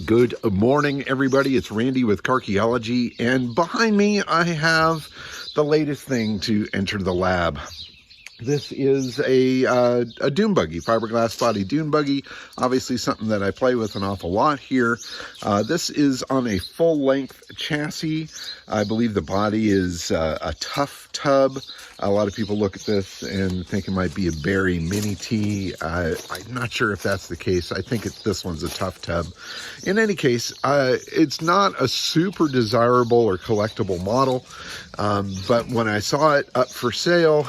Good morning, everybody. It's Randy with Carchaeology, and behind me I have the latest thing to enter the lab. This is a dune buggy, fiberglass body dune buggy, obviously something that I play with an awful lot here. This is on a full-length chassis. I believe the body is a tough tub. A lot of people look at this and think it might be a Berry Mini T. I'm not sure if that's the case. I think this one's a tough tub. In any case, it's not a super desirable or collectible model, but when I saw it up for sale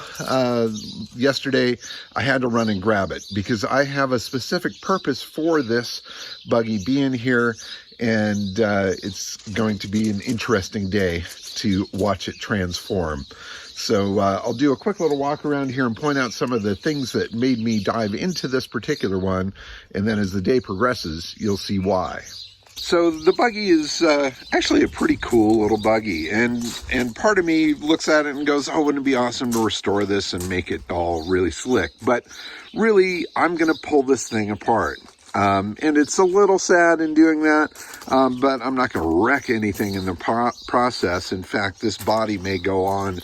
yesterday, I had to run and grab it because I have a specific purpose for this buggy being here, and it's going to be an interesting day to watch it transform. So I'll do a quick little walk around here and point out some of the things that made me dive into this particular one, and then as the day progresses, you'll see why. So the buggy is actually a pretty cool little buggy, and part of me looks at it and goes, oh, wouldn't it be awesome to restore this and make it all really slick? But really, I'm going to pull this thing apart. And it's a little sad in doing that, but I'm not going to wreck anything in the process. In fact, this body may go on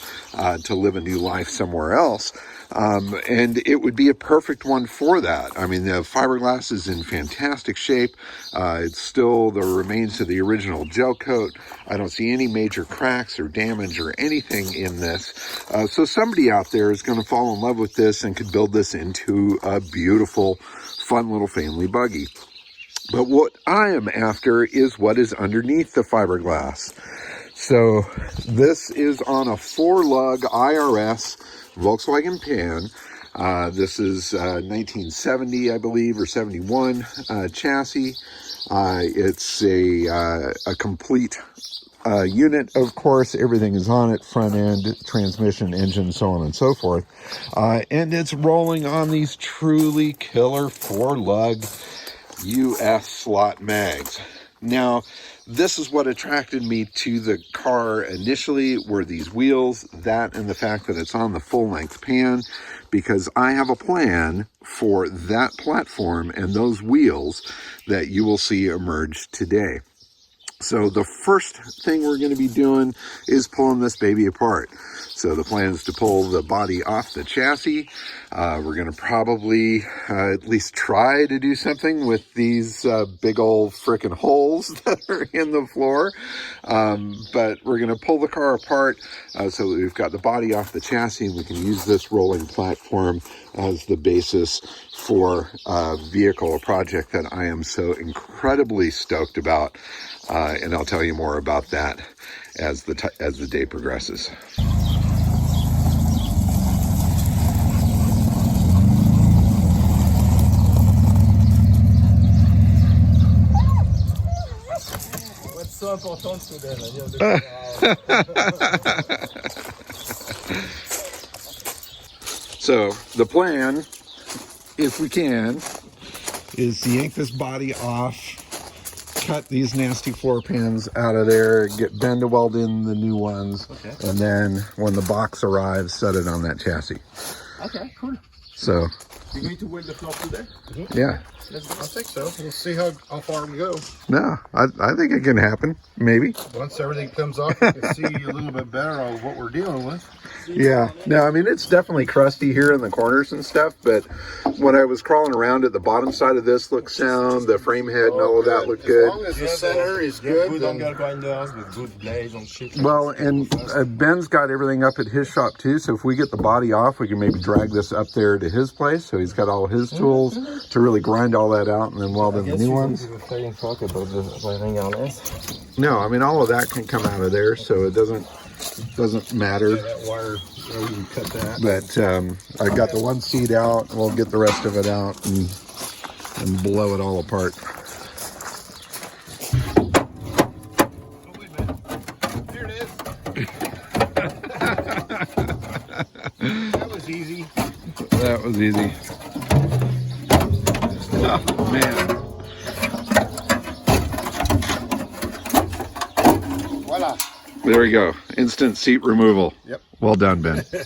to live a new life somewhere else. And it would be a perfect one for that. I mean, the fiberglass is in fantastic shape. It's still the remains of the original gel coat. I don't see any major cracks or damage or anything in this. So somebody out there is going to fall in love with this and could build this into a beautiful, fun little family buggy. But what I am after is what is underneath the fiberglass. So this is on a 4-lug IRS Volkswagen Pan. This is 1970, I believe, or 71 chassis. It's a complete unit, of course. Everything is on it, front end, transmission, engine, so on and so forth. And it's rolling on these truly killer 4-lug US slot mags. Now, this is what attracted me to the car initially, were these wheels, that and the fact that it's on the full-length pan, because I have a plan for that platform and those wheels that you will see emerge today. So the first thing we're going to be doing is pulling this baby apart. So the plan is to pull the body off the chassis. We're going to probably at least try to do something with these big old frickin' holes that are in the floor. But we're going to pull the car apart so that we've got the body off the chassis, and we can use this rolling platform as the basis for a vehicle, a project that I am so incredibly stoked about. And I'll tell you more about that as the day progresses. What's so important today? So the plan, if we can, is to yank this body off, cut these nasty floor pans out of there, get Ben to weld in the new ones, okay, and then when the box arrives, set it on that chassis. Okay, cool. So you're going to weld the floor today? Mm-hmm. Yeah. I think so. We'll see how far we go. No, I think it can happen, maybe. Once everything comes off, we can see a little bit better on what we're dealing with. Yeah, no, I mean, it's definitely crusty here in the corners and stuff, but when I was crawling around at the bottom side of this, looked sound, the frame head and all of that looked good. As long as the center is good. Good angle grinders with good blades and shit. Well, and Ben's got everything up at his shop too, so if we get the body off, we can maybe drag this up there to his place, so he's got all his tools to really grind all that out and then weld in the new ones. No, I mean, all of that can come out of there, so it doesn't matter. Yeah, that wire, we can cut that. But I got the one seat out. We'll get the rest of it out and blow it all apart. Oh, wait a minute. Here it is. That was easy. That was easy. Oh, man. Voila. There we go. Instant seat removal. Yep. Well done, Ben. So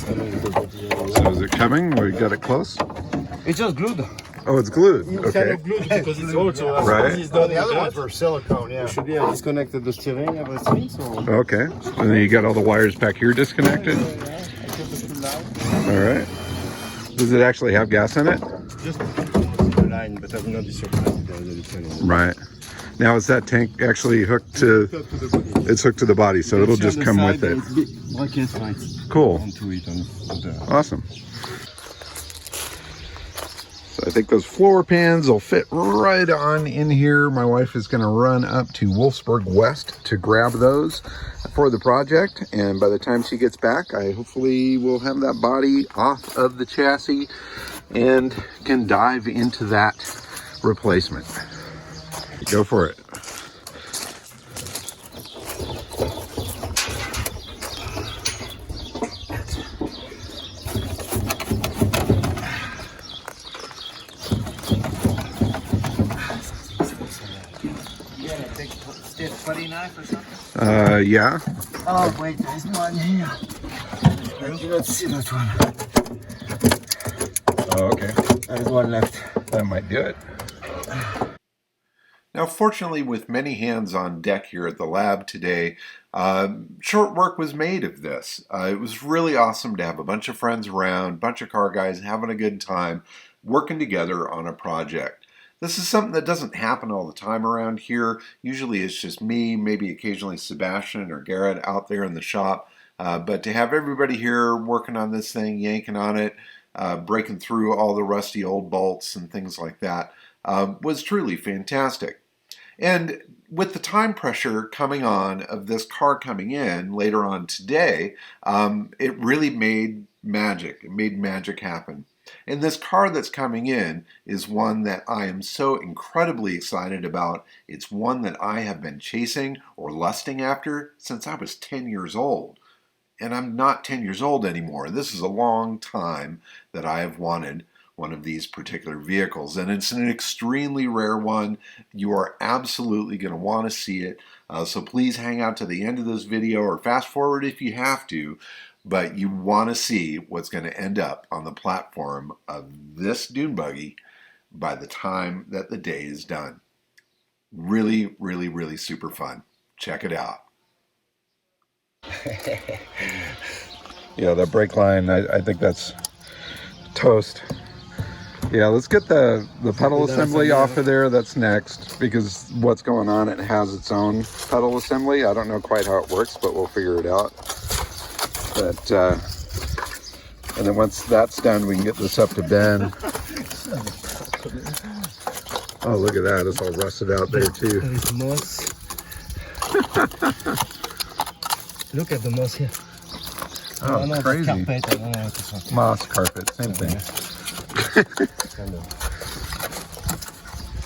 So is it coming? We got it close? It's just glued. Oh, it's glued. It's Okay. kind of glued because it's old, so as Right. soon as it's done The with other that, ones were silicone, yeah. you should be disconnected the steering, everything, so... Okay. And then you got all the wires back here disconnected. I took the two now. All right. Does it actually have gas in it? Just the line, but I will not be surprised if there is a difference. Right. Now is that tank actually hooked to? It's hooked to the body, so it'll just come with it. Bracket right Cool. onto it and the... Awesome. So I think those floor pans will fit right on in here. My wife is going to run up to Wolfsburg West to grab those for the project, and by the time she gets back, I hopefully will have that body off of the chassis and can dive into that replacement. Go for it. You got a big stiff putty knife or something? Yeah. Oh, wait, there's one here. Let's see that one. Oh, okay. There's one left. That might do it. Now, fortunately, with many hands on deck here at the lab today, short work was made of this. It was really awesome to have a bunch of friends around, a bunch of car guys having a good time, working together on a project. This is something that doesn't happen all the time around here. Usually it's just me, maybe occasionally Sebastian or Garrett out there in the shop. But to have everybody here working on this thing, yanking on it, breaking through all the rusty old bolts and things like that, was truly fantastic. And with the time pressure coming on of this car coming in later on today, it really made magic. It made magic happen. And this car that's coming in is one that I am so incredibly excited about. It's one that I have been chasing or lusting after since I was 10 years old. And I'm not 10 years old anymore. This is a long time that I have wanted one of these particular vehicles, and it's an extremely rare one. You are absolutely going to want to see it, so please hang out to the end of this video or fast forward if you have to, but you want to see what's going to end up on the platform of this dune buggy by the time that the day is done. Really, really, really super fun. Check it out. Yeah, that brake line, I think that's toast. Yeah, let's get the pedal assembly off of there. That's next, because what's going on, it has its own pedal assembly. I don't know quite how it works, but we'll figure it out. But and then once that's done, we can get this up to Ben. Oh, look at that. It's all rusted out there too. There is moss. Look at the moss here. Oh, no, crazy. carpet, I don't know what this one. Moss carpet, same thing.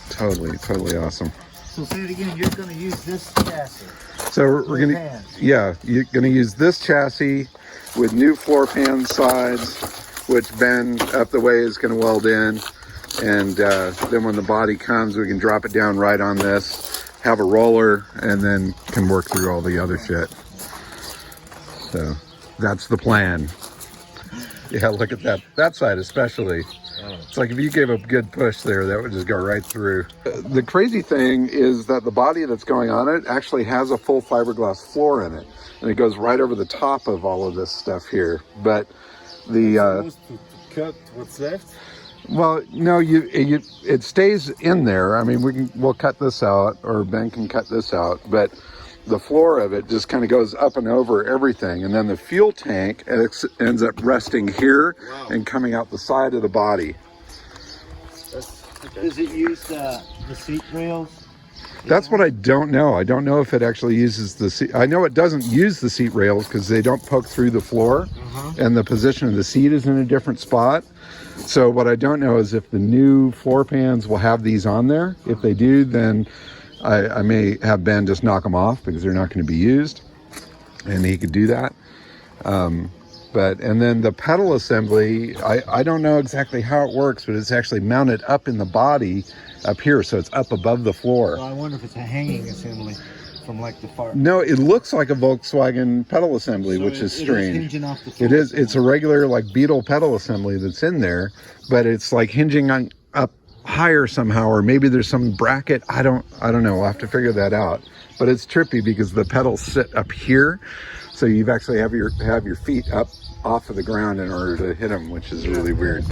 Totally awesome. So say it again, you're going to use this chassis. So we're gonna, yeah, you're gonna use this chassis with new floor pan sides, which Ben up the way is gonna weld in, and then when the body comes, we can drop it down right on this, have a roller, and then can work through all the other shit. So that's the plan. Yeah, look at that side especially. It's like if you gave a good push there, that would just go right through. The crazy thing is that the body that's going on it actually has a full fiberglass floor in it, and it goes right over the top of all of this stuff here. But the Supposed to cut what's left? well, no, it stays in there. I mean, we'll cut this out, or Ben can cut this out, but the floor of it just kind of goes up and over everything, and then the fuel tank ends up resting here. Wow. And coming out the side of the body. Does it use the seat rails? That's what I don't know. I don't know if it actually uses the seat. I know it doesn't use the seat rails because they don't poke through the floor, and the position of the seat is in a different spot. So what I don't know is if the new floor pans will have these on there. If they do, then I may have Ben just knock them off because they're not going to be used, and he could do that. And then the pedal assembly, I don't know exactly how it works, but it's actually mounted up in the body up here, so it's up above the floor. Well, I wonder if it's a hanging assembly. from like the far. No, it looks like a Volkswagen pedal assembly, So which is it strange. hinging off the It floor is. It's a regular like Beetle pedal assembly that's in there, but it's like hinging on up higher somehow, or maybe there's some bracket. I don't know. We'll have to figure that out. But it's trippy because the pedals sit up here, so you've actually have your feet up off of the ground in order to hit them, which is really weird.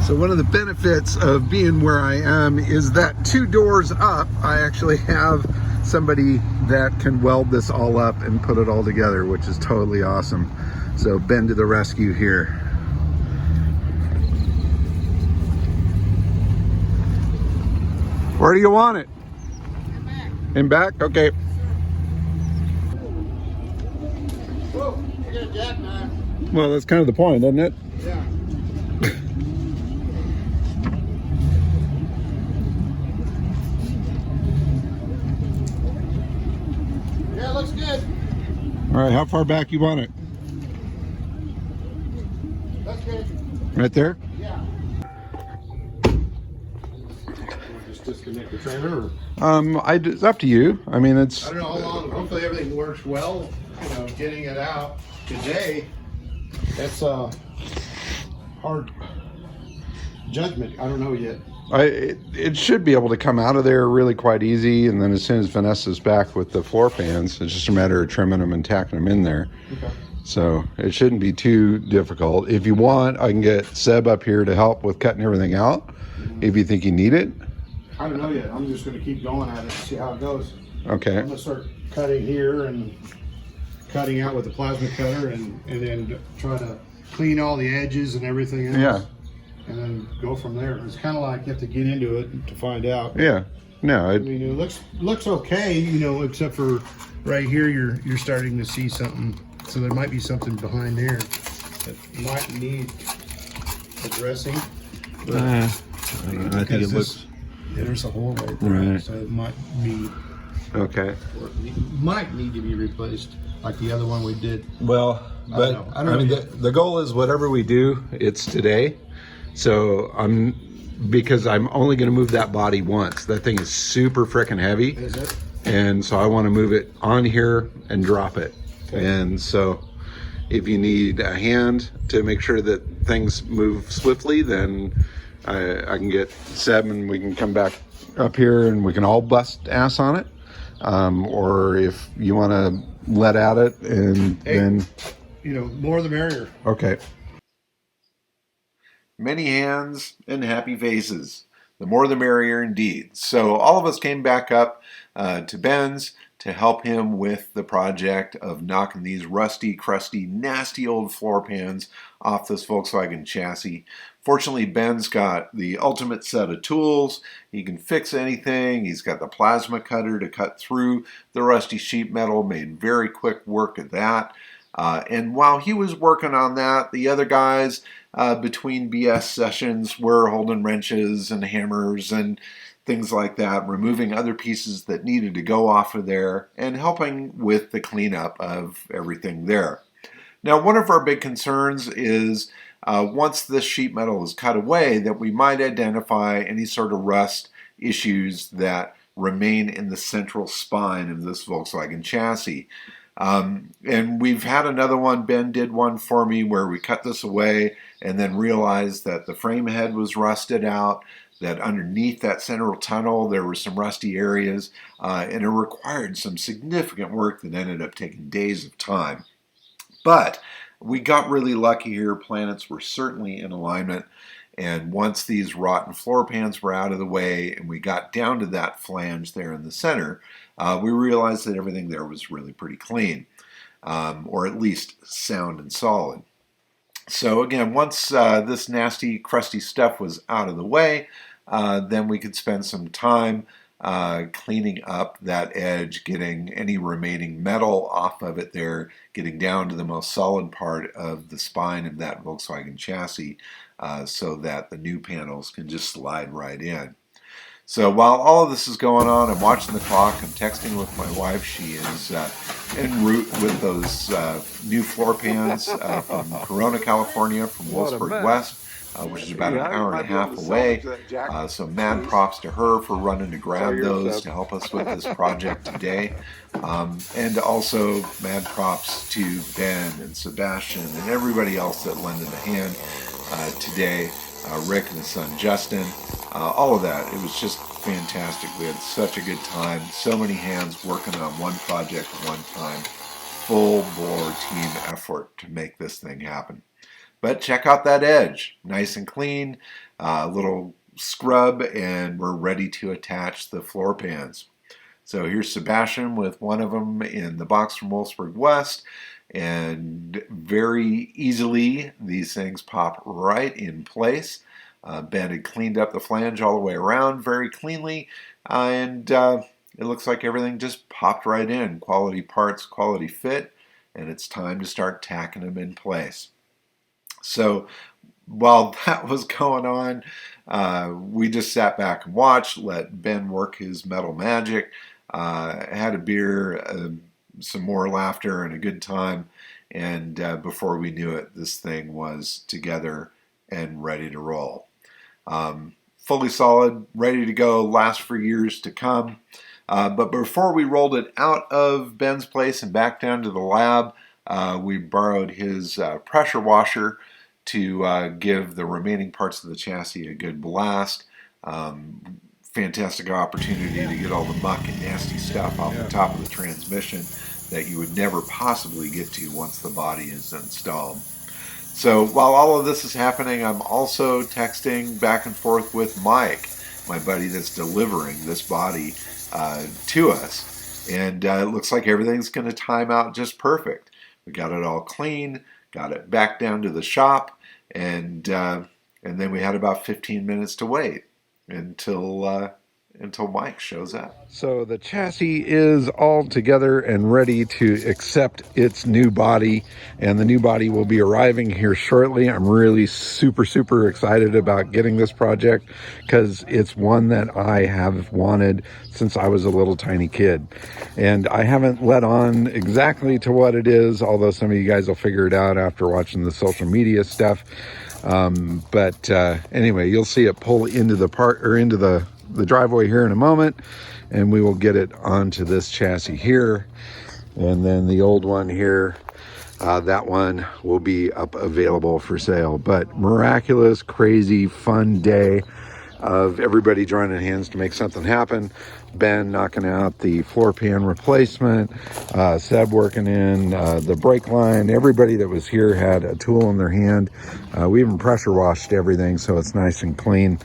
So one of the benefits of being where I am is that 2 doors up, I actually have somebody that can weld this all up and put it all together, which is totally awesome. So Ben to the rescue here. Where do you want it? In back? Okay. Whoa, you got a jackknife. Well, that's kind of the point, isn't it? Yeah. Yeah, looks good. All right, how far back you want it? That's good. Right there? Yeah. Just disconnect the trailer. It's up to you. I mean, it's. I don't know how long. Hopefully everything works well. You know, getting it out today. That's hard judgment. I don't know yet. It should be able to come out of there really quite easy, and then as soon as Vanessa's back with the floor pans, it's just a matter of trimming them and tacking them in there. Okay. So it shouldn't be too difficult. If you want, I can get Seb up here to help with cutting everything out, if you think you need it. I don't know yet. I'm just going to keep going at it and see how it goes. Okay. I'm going to start cutting here and cutting out with the plasma cutter, and then try to clean all the edges and everything else. Yeah. And then go from there. It's kind of like you have to get into it to find out. Yeah. No. I mean, it looks okay, you know, except for right here, you're starting to see something. So there might be something behind there that might need addressing. But I think it looks. There's a hole right there, Right. so it might need. Okay. Or it might need to be replaced, like the other one we did. Well, but I don't know. the goal is whatever we do, it's today. So because I'm only going to move that body once. That thing is super freaking heavy. Is it? And so I want to move it on here and drop it. Okay. And so if you need a hand to make sure that things move swiftly, then I can get Seb and we can come back up here and we can all bust ass on it. Or if you want to let at it and then... You know, more the merrier. Okay. Many hands and happy faces. The more the merrier indeed. So all of us came back up to Ben's to help him with the project of knocking these rusty, crusty, nasty old floor pans off this Volkswagen chassis. Fortunately, Ben's got the ultimate set of tools. He can fix anything. He's got the plasma cutter to cut through the rusty sheet metal. Made very quick work of that. And while he was working on that, the other guys between BS sessions were holding wrenches and hammers and things like that, removing other pieces that needed to go off of there and helping with the cleanup of everything there. Now, one of our big concerns is once this sheet metal is cut away, that we might identify any sort of rust issues that remain in the central spine of this Volkswagen chassis. And we've had another one. Ben did one for me where we cut this away and then realized that the frame head was rusted out. that underneath that central tunnel there were some rusty areas, and it required some significant work that ended up taking days of time. But we got really lucky here. Planets were certainly in alignment. And once these rotten floor pans were out of the way and we got down to that flange there in the center, we realized that everything there was really pretty clean, or at least sound and solid. So again, once this nasty, crusty stuff was out of the way, then we could spend some time cleaning up that edge, getting any remaining metal off of it there, getting down to the most solid part of the spine of that Volkswagen chassis, so that the new panels can just slide right in. So while all of this is going on, I'm watching the clock, I'm texting with my wife. She is en route with those new floor pans from Corona, California, from Wolfsburg West, which is about an hour and a half away. So mad props to her for running to grab those to help us with this project today. And also mad props to Ben and Sebastian and everybody else that lended a hand today. Rick and his son Justin, all of that. It was just fantastic. We had such a good time. So many hands working on one project at one time. Full bore team effort to make this thing happen. But check out that edge. Nice and clean. A little scrub, and we're ready to attach the floor pans. So here's Sebastian with one of them in the box from Wolfsburg West. And very easily, these things pop right in place. Ben had cleaned up the flange all the way around very cleanly, and it looks like everything just popped right in. Quality parts, quality fit, and it's time to start tacking them in place. So while that was going on, we just sat back and watched, let Ben work his metal magic, had a beer, some more laughter and a good time, and before we knew it, this thing was together and ready to roll. Fully solid, ready to go, last for years to come. But before we rolled it out of Ben's place and back down to the lab, we borrowed his pressure washer to give the remaining parts of the chassis a good blast. Fantastic opportunity to get all the muck and nasty stuff off the top of the transmission that you would never possibly get to once the body is installed. So while all of this is happening, I'm also texting back and forth with Mike, my buddy that's delivering this body to us. And it looks like everything's going to time out just perfect. We got it all clean, got it back down to the shop, and then we had about 15 minutes to wait until Mike shows up. So the chassis is all together and ready to accept its new body, and the new body will be arriving here shortly. I'm really super excited about getting this project because it's one that I have wanted since I was a little tiny kid, and I haven't let on exactly to what it is, although some of you guys will figure it out after watching the social media stuff. But anyway, you'll see it pull into the driveway here in a moment, and we will get it onto this chassis here, and then the old one here, that one will be up available for sale. But miraculous, crazy, fun day of everybody joining hands to make something happen. Ben knocking out the floor pan replacement, Seb working in the brake line. Everybody that was here had a tool in their hand. We even pressure washed everything, so it's nice and clean.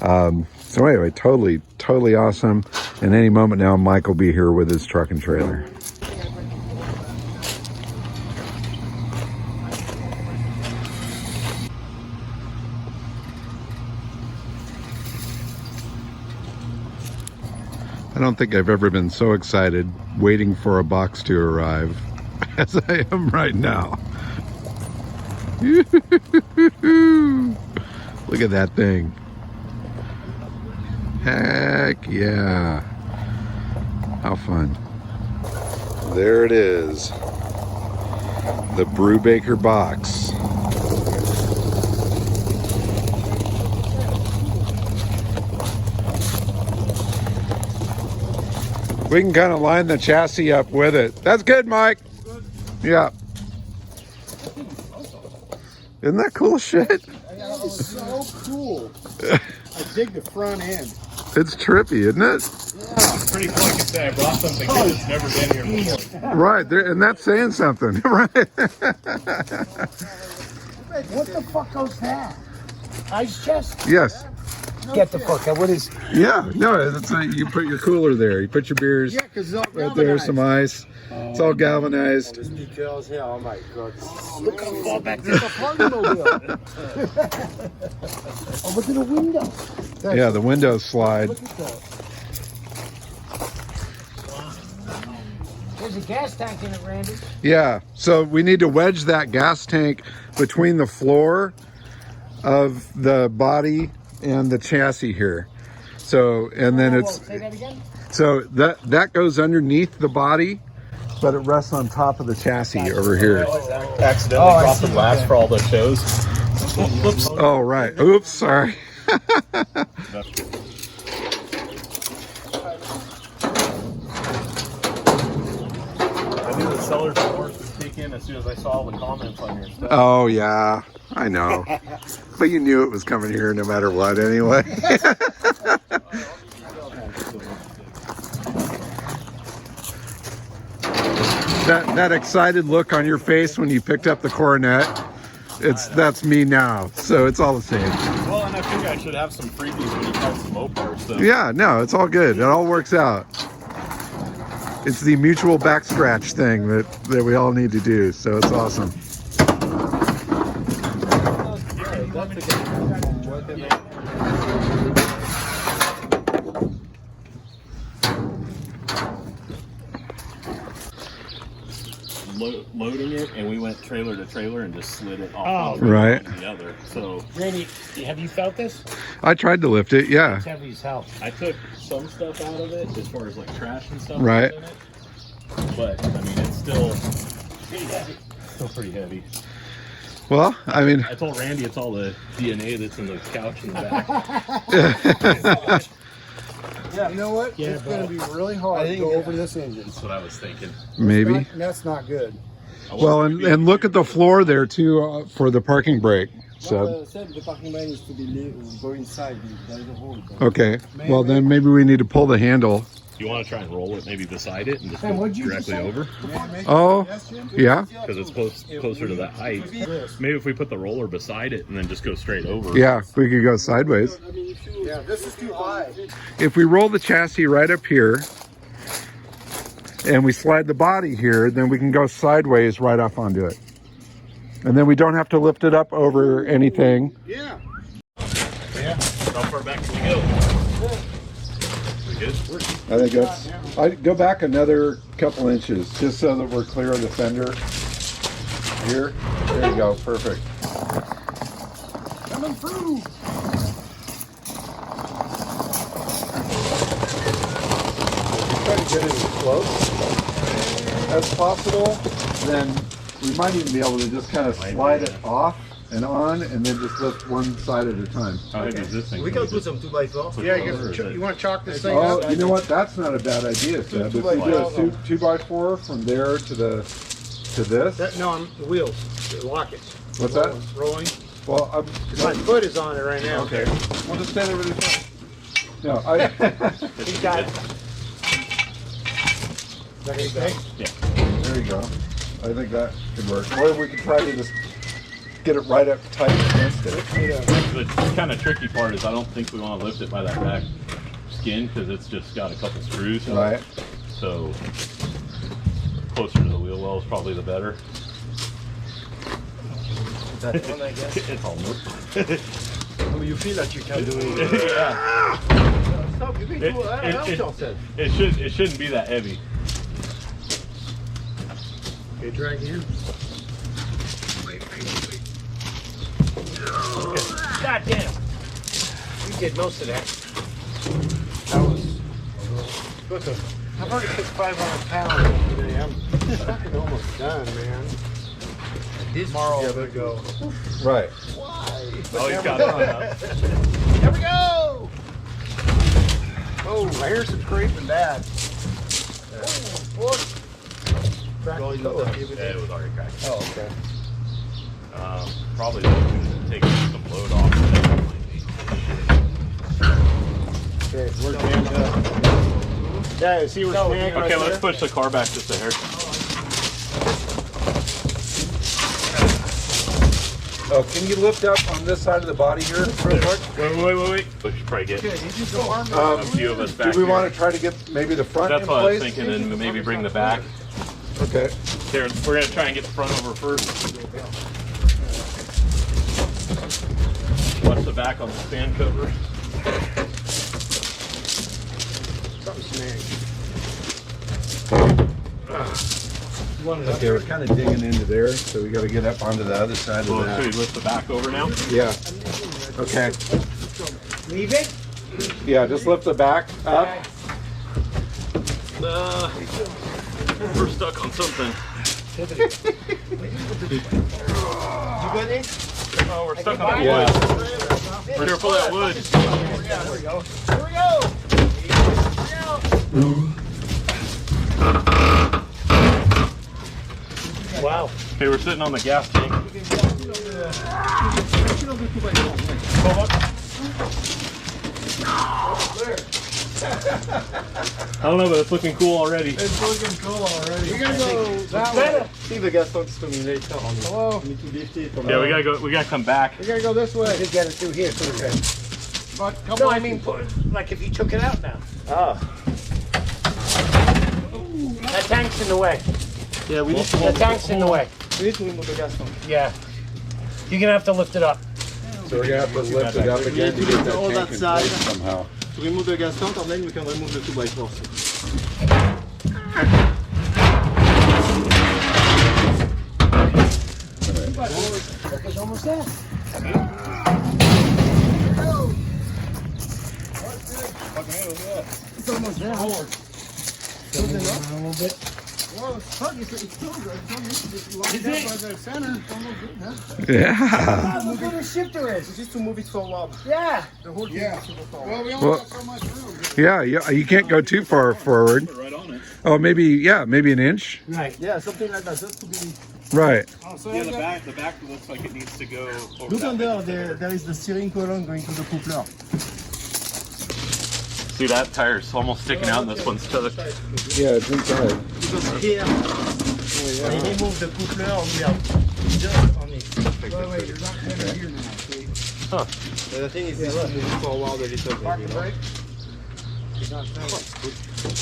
So anyway, totally awesome. And any moment now, Mike will be here with his truck and trailer. I don't think I've ever been so excited waiting for a box to arrive as I am right now. Look at that thing. Heck yeah. How fun. There it is. The Brubaker box. We can kind of line the chassis up with it. That's good, Mike. Good. Yeah. Isn't that cool shit? That is so cool. I dig the front end. It's trippy, isn't it? Pretty cool. I can say I brought something that's never been here before. Right, there, and that's saying something, right? What the fuck was that? Ice chest? Yes. Get the fuck out. What is? Yeah, no, it's you put your cooler there. You put your beers Yeah, because it's all right there, some ice. It's all galvanized. Speakers here, oh my god. Look how far back there's a party mobile. Oh, look at the window. Yeah, the windows slide. Look at that. There's a gas tank in it, Randy. Yeah, so we need to wedge that gas tank between the floor of the body and the chassis here. So, and then it's, Say that again? so that goes underneath the body, but it rests on top of the chassis over here. Accidentally dropped the glass for all the shows. Whoops. Oh, right. Oops, sorry. I knew the seller's remorse would kick in as soon as I saw all the comments on your stuff. Oh, yeah, I know. But you knew it was coming here no matter what anyway. That excited look on your face when you picked up the Coronet, that's me now. So it's all the same. Well, and I think I should have some freebies when you try some Mopar. So. Yeah, no, it's all good. It all works out. It's the mutual back scratch thing that we all need to do. So it's awesome. Loading it, and we went trailer to trailer and just slid it off right. one to the other. So Randy, have you felt this? I tried to lift it, yeah. It's heavy as hell. I took some stuff out of it as far as like trash and stuff. Right. In it. But I mean, it's still pretty heavy. Still pretty heavy. Well, I mean, I told Randy it's all the DNA that's in the couch in the back. Yeah, you know what? Yeah, it's going to be really hard to go over this engine. That's what I was thinking. maybe. That's not good. Well, and look at the floor there too for the parking brake. So Said the parking man is to be go inside. There is a hole. okay. Well, then maybe we need to pull the handle. You want to try and roll it maybe beside it and just Hey, go what'd you directly say? over? Oh, yeah, Because it's closer to that height. Maybe if we put the roller beside it and then just go straight over. yeah. We could go sideways. Yeah, this is too high. If we roll the chassis right up here and we slide the body here, then we can go sideways right off onto it. And then we don't have to lift it up over anything. Yeah. Yeah. How far back can we go? We good? I think that's, I'd go back another couple inches just so that we're clear of the fender here. There you go, perfect. Coming through. Try to get it as close as possible, then we might even be able to just kind of slide it off and on and then just lift one side at a time. How heavy is this thing? We can put some 2x4. Yeah, you want to chalk this thing Oh, up? you know what? That's not a bad idea, Seb. If you do a 2x4 from there to this. No, I'm the wheels. Lock it. What's that? Rolling. Well, My foot is on it right now. okay. We'll just stay there with it. No, I. He's got it. Okay. There you go. I think that could work. Or we could try to just get it right up tight against it. The kind of tricky part is I don't think we want to lift it by that back skin because it's just got a couple screws. Right. So closer to the wheel well is probably the better. That one, I guess. It's almost. Oh, you feel that you can do it. Yeah. Stop, you can It, do it. Help it, yourself. it shouldn't be that heavy. Okay, drag in. God damn. You did most of that. That was. Listen, I've already put 500 pounds today. I'm fucking almost done, man. Tomorrow I'm gonna go. Right. Oh, he's got it on up. Here we go! Oh, I hear some scraping bad. Yeah, it was already cracked. Oh, okay. Probably take some load off. Okay, we're jammed up. Yeah, see we're snagged right Okay, let's there? push the car back just a hair. Oh, can you lift up on this side of the body here real quick? Wait. We should probably get a few of us back Do we here. want to try to get maybe the front That's in what I was place? thinking, and maybe bring the back. Okay. Here, we're gonna try and get the front over first. Watch the back on the span cover. Okay, we're kind of digging into there, so we got to get up onto the other side of Well, that. should we lift the back over now? Yeah. Okay. Leave it? Yeah, just lift the back up. We're stuck on something. You got it? Oh, we're stuck on the Yeah. wood. Careful that wood. Here we go. Here we go. Wow. Okay, we're sitting on the gas tank. I don't know, but it's looking cool already. It's looking cool already. We're gonna go that way. I think the gas tank is coming later on. Hello. We need to lift it. Yeah, we gotta come back. We gotta go this way. Just get it through here. But come on. I mean, like if you took it out now. Oh. That tank's in the way. Yeah, we need to. The tank's in the way. We need to remove the gas tank. Yeah. You're gonna have to lift it up. So we're going to have to lift it up again to get that all tank that in side. place somehow. To remove the gas tank, and then we can remove the 2x4. It's almost there. It's almost there. A little bit. Well, it's still good. It's still good. By the center. It's almost good, huh? Yeah. Look where the shifter is. It's just to move it forward. Yeah. The whole thing is to go forward. Well, we only got so much room. Yeah, you can't go too far forward. Right on it. Oh, maybe an inch. Right. Yeah, something like that. Just to be. Right. So Yeah, the back looks like it needs to go over. look under there is the steering column going to the coupler. See, that tire's almost sticking out and this one's stuck. Yeah, it's inside. Because here, when you remove the coupler, we are just on it. Wait, you're not going here now. Huh. The thing is, this one moves forward a little bit. Park the brake.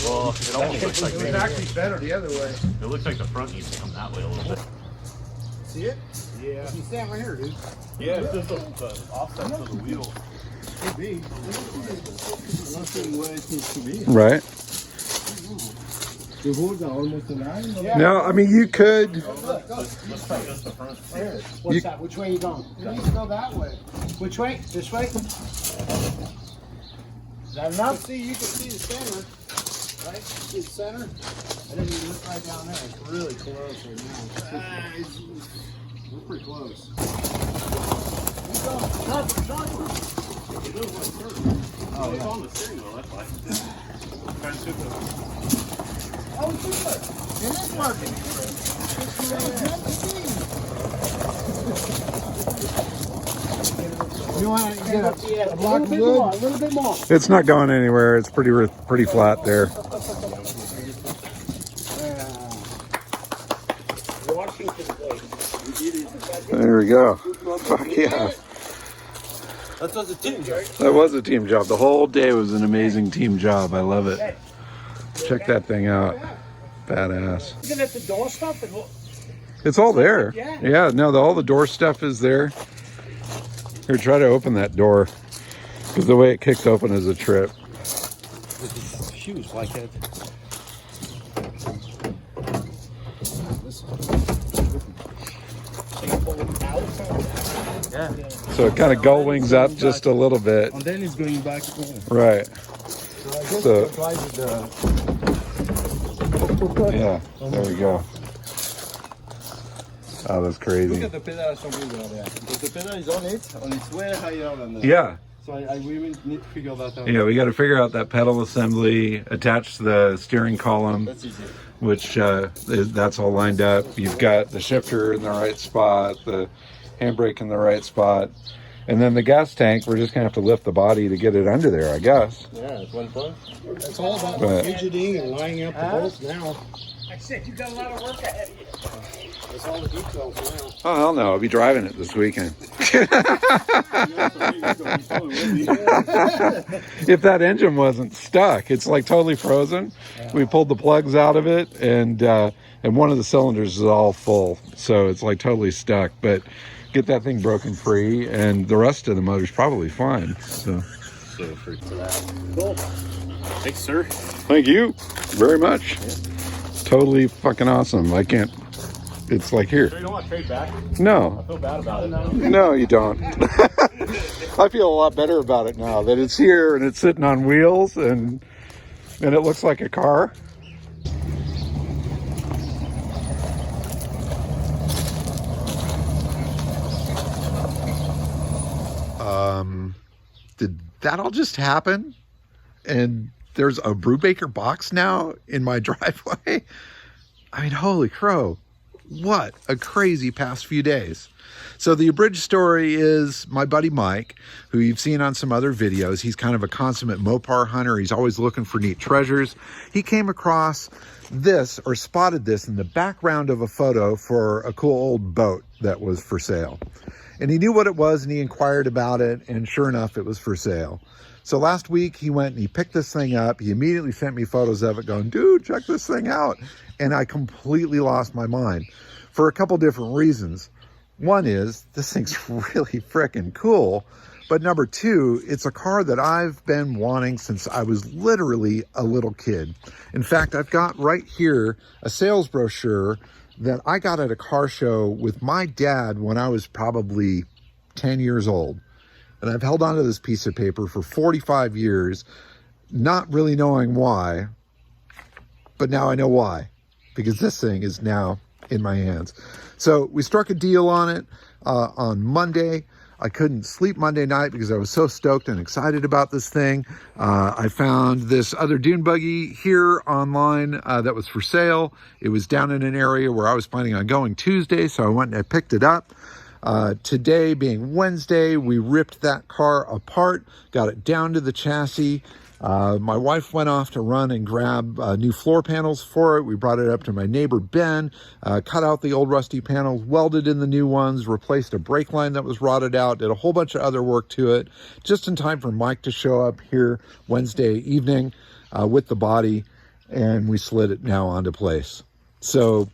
Well, it almost looks like It's actually better the other way. it looks like the front needs to come that way a little bit. See it? Yeah. You stand right here, dude. Yeah, it's just the offset of the wheel. Could be. Nothing where it needs to be. Right. The holes are almost aligned. Yeah. No, I mean you could. Just the front. What's that? Which way are you going? You need to go that way. Which way? This way? Is that enough? You can see the center, right? See the center? And then you look right down there. It's really close right now. We're pretty close. Oh, it's on the steering wheel, that's why. Oh, super. It is working. You want to get a block of wood? A little bit more. It's not going anywhere. It's pretty flat there. There we go. Fuck yeah. That was a team job. That was a team job. The whole day was an amazing team job. I love it. Check that thing out. Badass. Looking at the door stuff and what? It's all there. Yeah. Yeah, no, all the door stuff is there. Here, try to open that door. Because the way it kicks open is a trip. It's huge like that. Yeah. So it kind of gull wings up just a little bit. And then it's going back. Right. So, yeah, there we go. Oh, that's crazy. Look at the pedal assembly over there. Because the pedal is on it, and it's way higher than that. Yeah. So I really need to figure that out. Yeah, we got to figure out that pedal assembly, attach the steering column, That's easy. which that's all lined up. You've got the shifter in the right spot, the handbrake in the right spot, And then the gas tank, we're just gonna have to lift the body to get it under there, I guess. Yeah, it's one fun. It's all about But- fidgeting and lining up the bolts now. I said you got a lot of work ahead of you. That's all the details now. Oh, hell no, I'll be driving it this weekend. If that engine wasn't stuck, it's like totally frozen. We pulled the plugs out of it, and one of the cylinders is all full, so it's like totally stuck. But get that thing broken free, and the rest of the motor's probably fine. So Freak for that. Cool. Thanks, sir. thank you very much. Totally fucking awesome. I can't. It's like here. Sure you don't want to trade back? No. I feel bad about it now. No, you don't. I feel a lot better about it now that it's here and it's sitting on wheels and it looks like a car. Did that all just happen? And there's a Brubaker box now in my driveway? I mean, holy crow. What a crazy past few days. So the abridged story is my buddy Mike, who you've seen on some other videos. He's kind of a consummate Mopar hunter. He's always looking for neat treasures. He came across this, or spotted this in the background of a photo for a cool old boat that was for sale. And he knew what it was and he inquired about it, and sure enough, it was for sale. So last week he went and he picked this thing up. He immediately sent me photos of it going, dude, check this thing out. And I completely lost my mind for a couple different reasons. One is this thing's really freaking cool. But number two, it's a car that I've been wanting since I was literally a little kid. In fact, I've got right here a sales brochure that I got at a car show with my dad when I was probably 10 years old. And I've held onto this piece of paper for 45 years, not really knowing why, but now I know why, because this thing is now in my hands. So we struck a deal on it on Monday. I couldn't sleep Monday night because I was so stoked and excited about this thing. I found this other dune buggy here online that was for sale. It was down in an area where I was planning on going Tuesday, so I went and I picked it up. Today being Wednesday, we ripped that car apart, got it down to the chassis. My wife went off to run and grab new floor panels for it. We brought it up to my neighbor Ben, cut out the old rusty panels, welded in the new ones, replaced a brake line that was rotted out, did a whole bunch of other work to it, just in time for Mike to show up here Wednesday evening with the body, and we slid it now onto place. So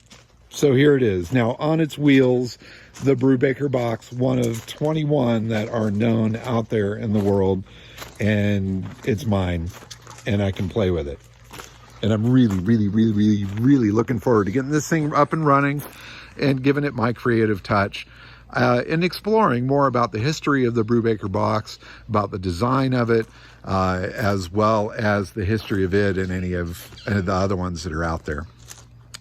here it is, now on its wheels, the Brubaker box, one of 21 that are known out there in the world, and it's mine, and I can play with it. And I'm really, really, really, really, really looking forward to getting this thing up and running and giving it my creative touch, and exploring more about the history of the Brubaker box, about the design of it, as well as the history of it and any of the other ones that are out there.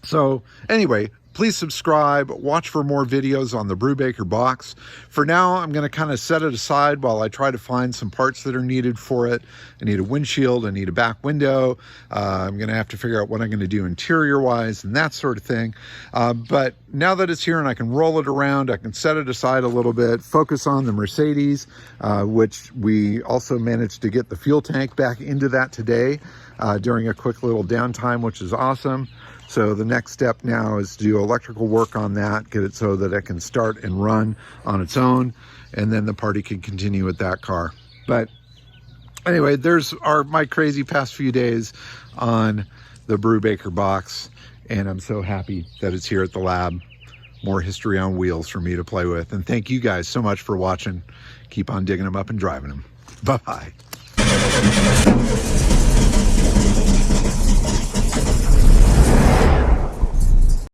So anyway, please subscribe, watch for more videos on the Brubaker box. For now, I'm going to kind of set it aside while I try to find some parts that are needed for it. I need a windshield, I need a back window. I'm going to have to figure out what I'm going to do interior-wise and that sort of thing. But now that it's here and I can roll it around, I can set it aside a little bit, focus on the Mercedes, which we also managed to get the fuel tank back into that today during a quick little downtime, which is awesome. So the next step now is to do electrical work on that, get it so that it can start and run on its own, and then the party can continue with that car. But anyway, there's my crazy past few days on the Brubaker box, and I'm so happy that it's here at the lab. More history on wheels for me to play with. And thank you guys so much for watching. Keep on digging them up and driving them. Bye-bye.